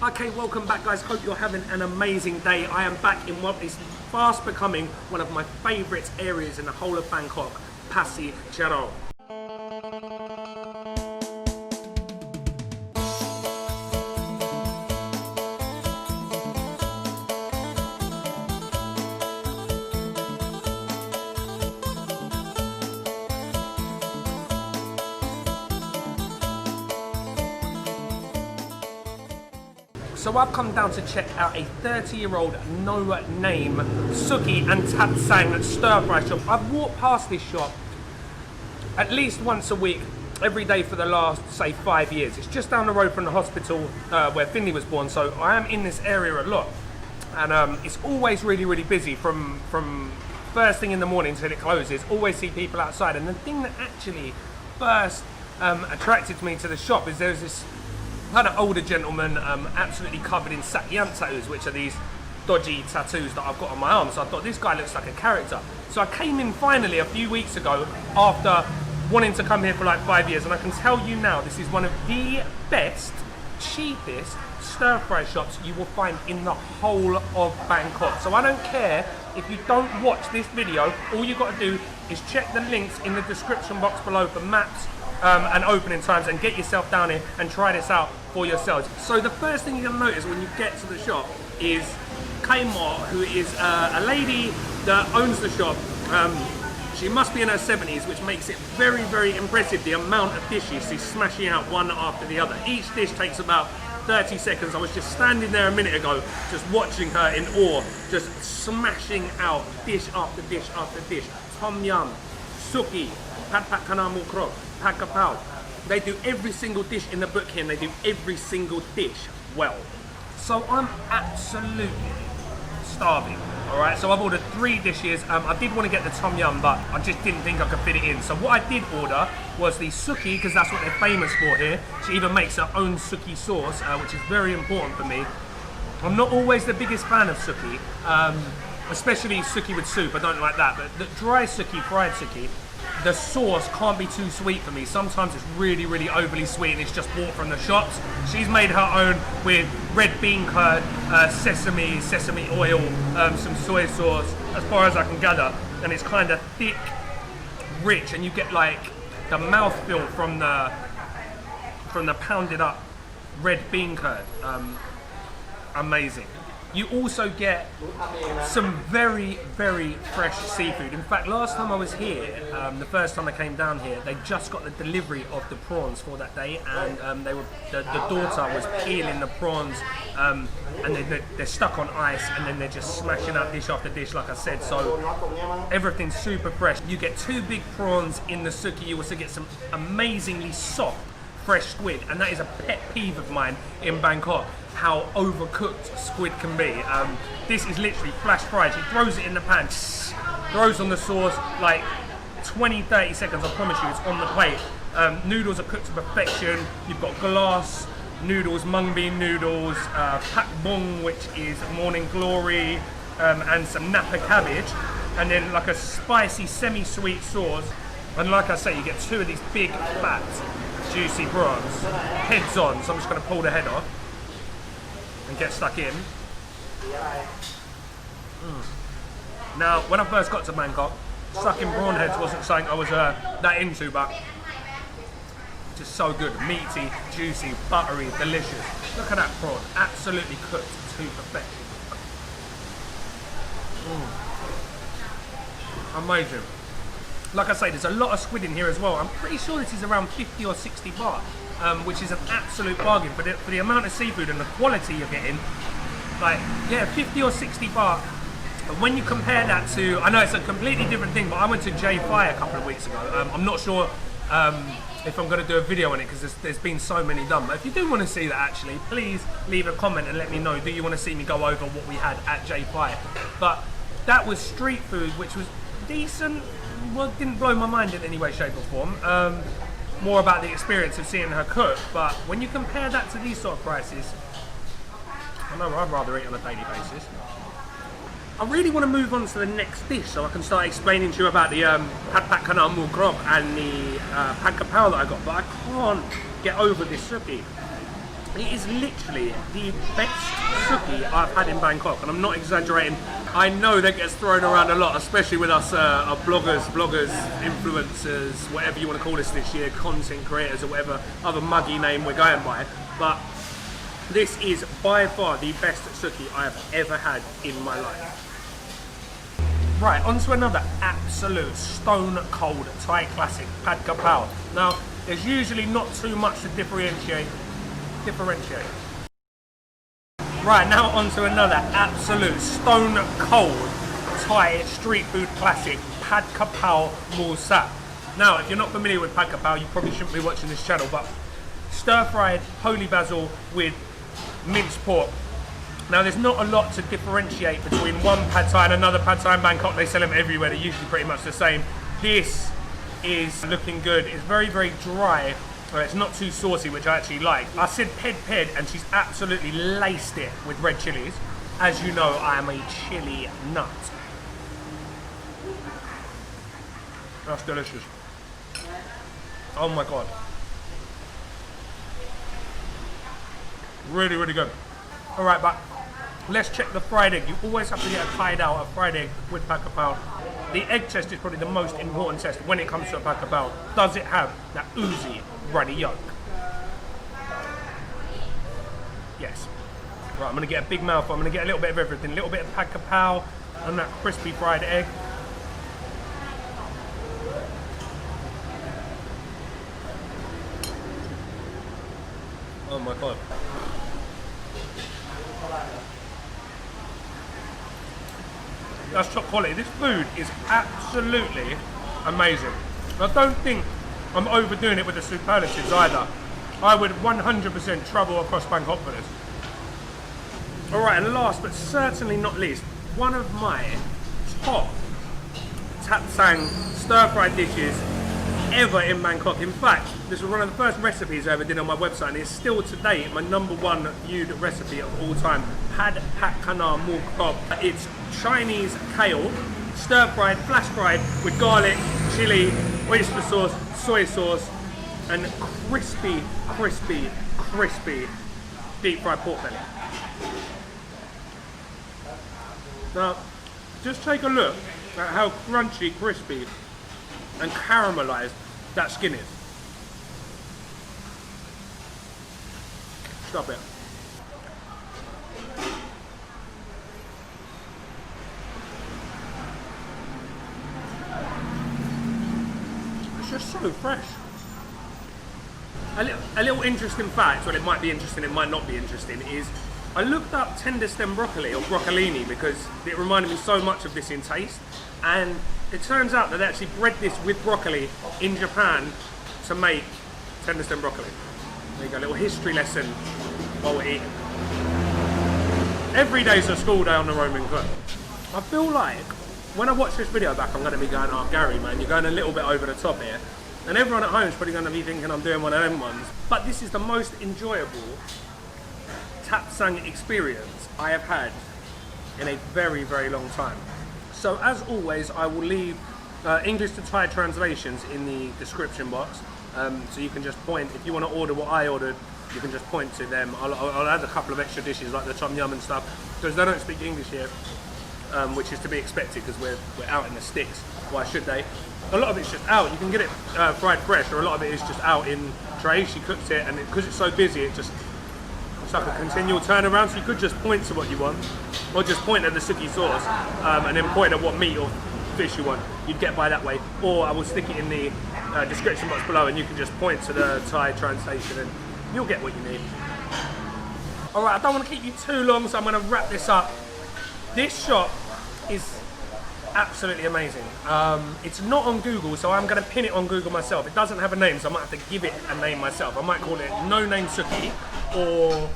Okay, welcome back guys, hope you're having an amazing day. I am back in what is fast becoming one of my favourite areas in the whole of Bangkok, Phasi Charoen. So I've come down to check out a 30-year-old no-name Suki and Tatsang stir-fry shop. I've walked past this shop at least once a week, every day for the last, say, 5 years. It's just down the road from the hospital where Finley was born, so I am in this area a lot. And it's always really, really busy from first thing in the morning till it closes. Always see people outside. And the thing that actually first attracted me to the shop is there's this kind of older gentleman absolutely covered in sakyant tattoos, which are these dodgy tattoos that I've got on my arm. So I thought this guy looks like a character. So I came in finally a few weeks ago after wanting to come here for like 5 years, and I can tell you now this is one of the best, cheapest stir-fry shops you will find in the whole of Bangkok. So I don't care if you don't watch this video, all you've got to do is check the links in the description box below for maps and opening times, and get yourself down here and try this out for yourselves. So the first thing you're going to notice when you get to the shop is Kaprao, who is a lady that owns the shop. She must be in her 70s, which makes it very, very impressive the amount of dishes she's smashing out one after the other. Each dish takes about 30 seconds. I was just standing there a minute ago, just watching her in awe, just smashing out dish after dish after dish. Tom yum, Suki, Pak Kana Moo Krob, Pak Kaprao. They do every single dish in the book here, and they do every single dish well. So I'm absolutely starving. Alright, so I've ordered 3 dishes. I did want to get the tom yum, but I just didn't think I could fit it in. So what I did order was the Suki, because that's what they're famous for here. She even makes her own Suki sauce, which is very important for me. I'm not always the biggest fan of Suki, especially Suki with soup. I don't like that, but the dry Suki, fried Suki, the sauce can't be too sweet for me. Sometimes it's really, really overly sweet and it's just bought from the shops. She's made her own with red bean curd, sesame oil, some soy sauce, as far as I can gather. And it's kind of thick, rich, and you get like the mouthfeel from the pounded up red bean curd. Amazing. You also get some very, very fresh seafood. In fact, last time I was here, the first time I came down here, they just got the delivery of the prawns for that day, and the daughter was peeling the prawns, and they're stuck on ice, and then they're just smashing out dish after dish, like I said. So everything's super fresh. You get 2 big prawns in the Suki. You also get some amazingly soft, fresh squid, and that is a pet peeve of mine in Bangkok, how overcooked squid can be. This is literally flash fried. She throws it in the pan, throws on the sauce, like 20-30 seconds, I promise you, it's on the plate. Noodles are cooked to perfection. You've got glass noodles, mung bean noodles, pak bung, which is morning glory, and some napa cabbage, and then like a spicy semi-sweet sauce. And like I say, you get 2 of these big, fat, juicy prawns, heads on. So I'm just going to pull the head off and get stuck in. Now, when I first got to Bangkok, sucking prawn heads wasn't something I was that into, but just so good. Meaty, juicy, buttery, delicious. Look at that prawn, absolutely cooked to perfection. Amazing. Like I say, there's a lot of squid in here as well. I'm pretty sure this is around 50 or 60 baht, which is an absolute bargain for the amount of seafood and the quality you're getting. Like, yeah, 50 or 60 baht. And when you compare that to, I know it's a completely different thing, but I went to Jay Fai a couple of weeks ago. I'm not sure if I'm going to do a video on it, because there's been so many done. But if you do want to see that, actually, please leave a comment and let me know. Do you want to see me go over what we had at Jay Fai? But that was street food, which was decent. Well, didn't blow my mind in any way, shape or form. More about the experience of seeing her cook. But when you compare that to these sort of prices, I know I'd rather eat on a daily basis. I really want to move on to the next dish so I can start explaining to you about the Pak Kana Moo Krob and the Pak Kaprao that I got, but I can't get over this Suki. It is literally the best Suki I've had in Bangkok, and I'm not exaggerating. I know that gets thrown around a lot, especially with us our bloggers, influencers, whatever you want to call us this year, content creators or whatever other muggy name we're going by. But this is by far the best Suki I have ever had in my life. Right, on to another absolute stone cold Thai classic, Pad Kaprao. Now, there's usually not too much to differentiate. Right, now on to another absolute stone cold Thai street food classic, Pad Kaprao Moo Sap. Now, if you're not familiar with Pad Kaprao, you probably shouldn't be watching this channel, but stir-fried holy basil with minced pork. Now, there's not a lot to differentiate between one pad thai and another pad thai in Bangkok. They sell them everywhere. They're usually pretty much the same. This is looking good. It's very, very dry. It's not too saucy, which I actually like. I said ped, and she's absolutely laced it with red chilies. As you know, I am a chili nut. That's delicious. Oh my God. Really, really good. All right, but let's check the fried egg. You always have to get a Thai dao, a fried egg with Pad Kaprao. The egg test is probably the most important test when it comes to a Pad Kaprao. Does it have that oozy, runny yolk? Yes. Right, I'm gonna get a big mouthful. I'm gonna get a little bit of everything. A little bit of Pad Kaprao and that crispy fried egg. Oh my God. That's top quality. This food is absolutely amazing. I don't think I'm overdoing it with the superlatives either. I would 100% travel across Bangkok for this. Alright, and last but certainly not least, one of my top tap sang stir-fried dishes ever in Bangkok. In fact, this was one of the first recipes I ever did on my website, and it's still today my #1 viewed recipe of all time. Pak Kana Moo Krob. It's Chinese kale, stir-fried, flash-fried with garlic, chili, oyster sauce, soy sauce, and crispy deep-fried pork belly. Now, just take a look at how crunchy, crispy, and caramelized that skin is. Stop it. It's just so fresh. A little interesting fact, well, it might be interesting, it might not be interesting, is I looked up tender stem broccoli or broccolini because it reminded me so much of this in taste, and it turns out that they actually bred this with broccoli in Japan to make tender stem broccoli. There you go, a little history lesson while we're eating. Every day's a school day on the Roman cook. I feel like when I watch this video back, I'm going to be going, oh Gary man, you're going a little bit over the top here. And everyone at home is probably going to be thinking I'm doing one of them ones. But this is the most enjoyable tap sang experience I have had in a very, very long time. So as always, I will leave English to Thai translations in the description box. So you can just point, if you want to order what I ordered, you can just point to them. I'll add a couple of extra dishes like the tom yum and stuff, because they don't speak English here, which is to be expected because we're out in the sticks. Why should they? A lot of it's just out. You can get it fried fresh, or a lot of it is just out in trays. She cooks it, and because it's so busy, it's like a continual turnaround. So you could just point to what you want, or just point at the Suki sauce, and then point at what meat or fish you want. You'd get by that way. Or I will stick it in the description box below, and you can just point to the Thai translation, and you'll get what you need. All right, I don't want to keep you too long, so I'm going to wrap this up. This shop is absolutely amazing. It's not on Google, so I'm going to pin it on Google myself. It doesn't have a name, so I might have to give it a name myself. I might call it No Name Suki, or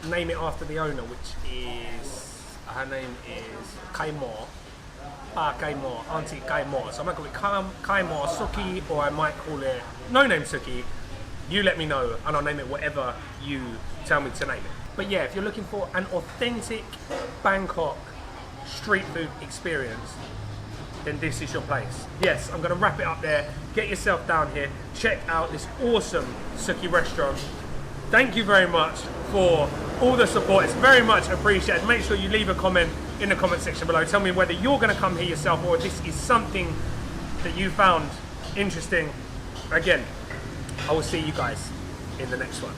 name it after the owner, which is, her name is Kai Mo, Kai Mo, Auntie Kai Mo. So I might call it Kai Mo Suki, or I might call it No Name Suki. You let me know, and I'll name it whatever you tell me to name it. But yeah, if you're looking for an authentic Bangkok street food experience, then this is your place. Yes, I'm going to wrap it up there. Get yourself down here. Check out this awesome Suki restaurant. thank you very much for all the support. It's very much appreciated. Make sure you leave a comment in the comment section below. Tell me whether you're going to come here yourself or this is something that you found interesting. Again, I will see you guys in the next one.